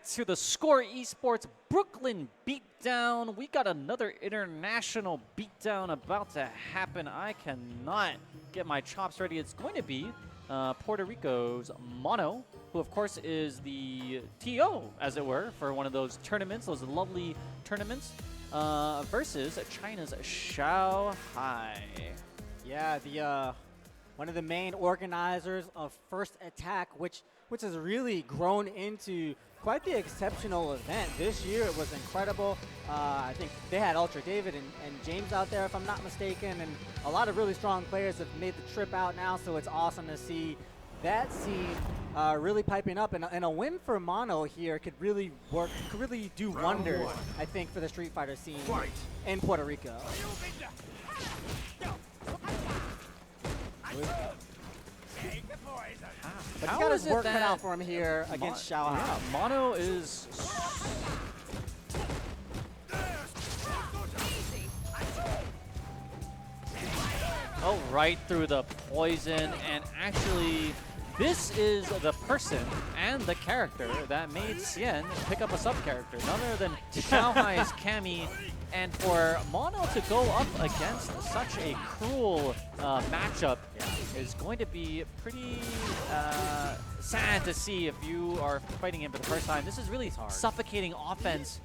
to the Score Esports Brooklyn Beatdown. We got another international beatdown about to happen. I cannot get my chops ready. It's going to be Puerto Rico's Mono, who of course is the TO, as it were, for one of those tournaments, those lovely tournaments, versus China's Xiaohai. Yeah, the one of the main organizers of First Attack, which has really grown into quite the exceptional event. This year it was incredible. I think they had Ultra David and James out there, if I'm not mistaken, and a lot of really strong players have made the trip out now, so it's awesome to see that scene really piping up. And a win for Mono here could really work, could really do wonders, I think, for the Street Fighter scene in Puerto Rico. But he's got his work cut out for him here against Xiaohai. Yeah, Mono is... Oh, right through the poison. And actually, this is the person and the character that made Xian pick up a sub-character. None other than Xiaohai's Cammy. And for Mono to go up against such a cruel matchup is going to be pretty sad to see if you are fighting him for the first time. This is really suffocating offense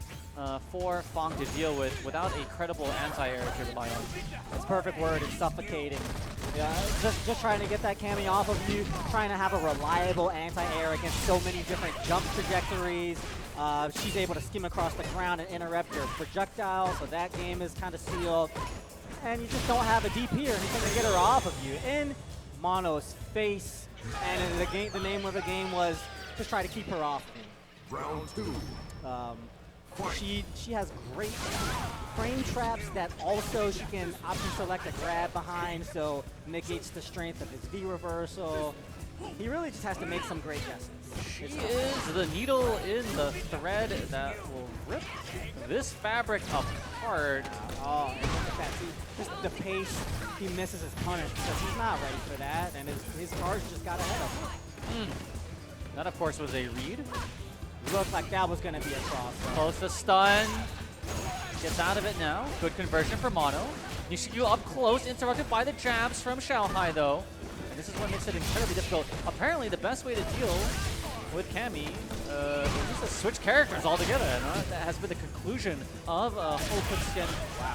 for Fong to deal with without a credible anti-air to rely on. That's a perfect word, it's suffocating. Yeah, just trying to get that Cammy off of you, trying to have a reliable anti-air against so many different jump trajectories. She's able to skim across the ground and interrupt your projectile, so that game is kind of sealed. And you just don't have a DP or anything to get her off of you. In Mono's face, and the name of the game was just try to keep her off me. Round two. She has great frame traps that also she can option select a grab behind, so negates the strength of his V reversal. He really just has to make some great guesses. She is the needle in the thread that will rip this fabric apart. Oh, and look at that. See, just the pace he misses his punish because he's not ready for that, and his cards just got ahead of him. That, of course, was a read. Looked like that was going to be a cross. Close to stun. Gets out of it now. Good conversion for Mono. Nishikyu up close, interrupted by the jabs from Xiaohai, though. And this is what makes it incredibly difficult. Apparently, the best way to deal with Cammy is to switch characters altogether. And that has been the conclusion of Ho Skin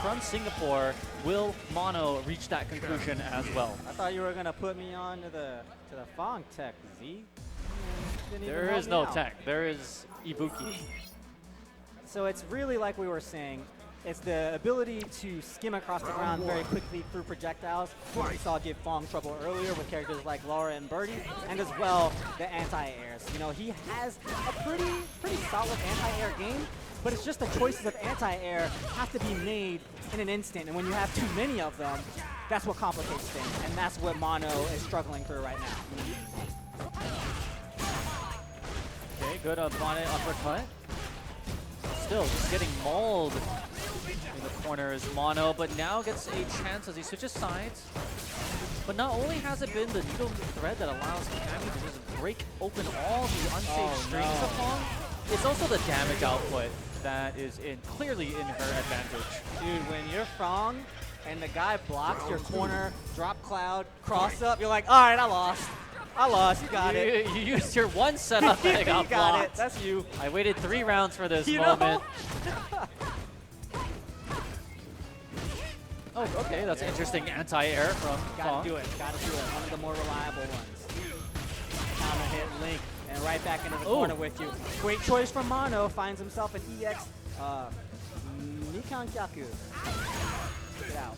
from Singapore. Will Mono reach that conclusion as well? I thought you were going to put me on to the Fong tech, Z. There is no tech. There is Ibuki. So it's really like we were saying. It's the ability to skim across the ground very quickly through projectiles. We saw give Fong trouble earlier with characters like Laura and Birdie, and as well the anti-airs. You know, he has a pretty solid anti-air game, but it's just the choices of anti-air have to be made in an instant. And when you have too many of them, that's what complicates things, and that's what Mono is struggling through right now. Okay, good bonnet uppercut. Still just getting mauled in the corner is Mono, but now gets a chance as he switches sides. But not only has it been the needle thread that allows Cammy to just break open all the unsafe strings of Fong, it's also the damage output that is clearly in her advantage. Dude, when you're Fong and the guy blocks your corner, drop cloud, cross up, you're like, all right, I lost, you got it. You used your one setup and it got you got blocked. it, that's you. I waited 3 rounds for this You moment. know? Oh, okay, that's interesting anti-air from Fong. Gotta do it, one of the more reliable ones. Counter hit, Link, and right back into the corner with you. Great choice from Mono, finds himself an EX Nikan Kyaku. Get out.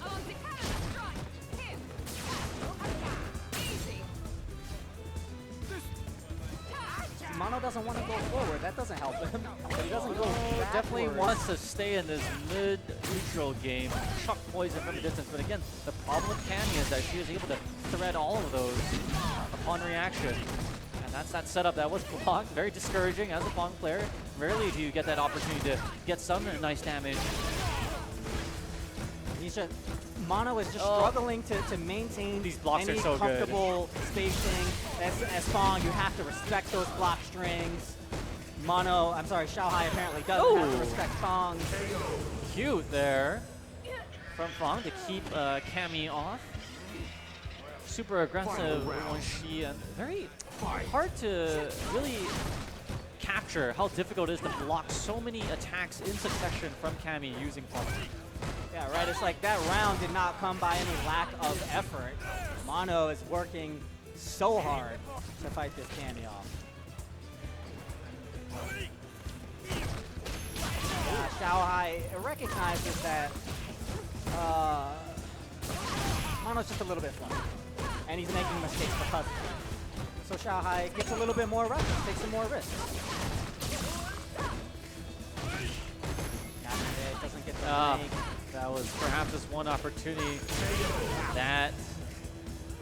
Mono doesn't want to go forward. That doesn't help him. But he doesn't go backwards. Definitely wants to stay in this mid-neutral game. Chuck poison from the distance. But again, the problem with Cammy is that she was able to thread all of those upon reaction. And that's that setup that was blocked. Very discouraging as a Fong player. Rarely do you get that opportunity to get some nice damage. He's just, Mono is just struggling to maintain these blocks any are so comfortable spacing. As Fong, you have to respect those block strings. Xiaohai apparently doesn't have to Ooh. respect Fong. Cute there from Fong to keep Cammy off. Super aggressive when she very hard to really capture how difficult it is to block so many attacks in succession from Cammy using Fong. Yeah, right. It's like that round did not come by any lack of effort. Mono is working so hard to fight this Cammy off. Xiaohai recognizes that Mono's just a little bit flush, and he's making mistakes because of it. So Xiaohai gets a little bit more reckless, takes some more risks. Doesn't get the make. That was perhaps just one opportunity. That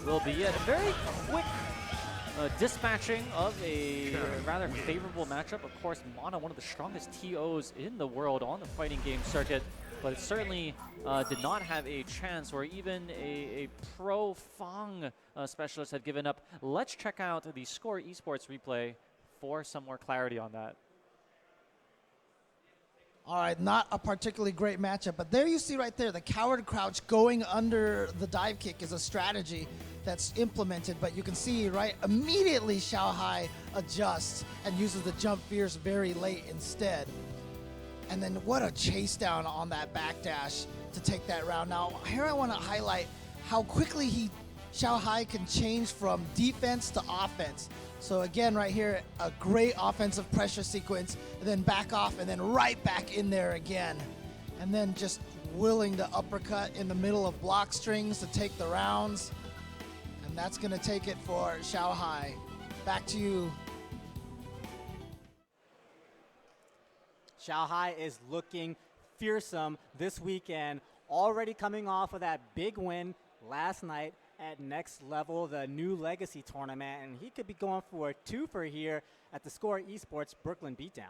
will be it. A very quick dispatching of a rather favorable matchup. Of course, Mono, one of the strongest TOs in the world on the fighting game circuit, but it certainly did not have a chance, or even a pro Fong specialist had given up. Let's check out the Score Esports replay for some more clarity on that. All right, not a particularly great matchup, but there you see right there, the coward crouch going under the dive kick is a strategy that's implemented, but you can see, right, immediately Xiaohai adjusts and uses the jump fierce very late instead. And then what a chase down on that backdash to take that round. Now, here I want to highlight how quickly Xiaohai can change from defense to offense. So again, right here, a great offensive pressure sequence, and then back off, and then right back in there again. And then just willing to uppercut in the middle of block strings to take the rounds. And that's going to take it for Xiaohai. Back to you. Xiaohai is looking fearsome this weekend, already coming off of that big win last night at Next Level, the new Legacy tournament, and he could be going for a twofer here at the Score Esports Brooklyn Beatdown.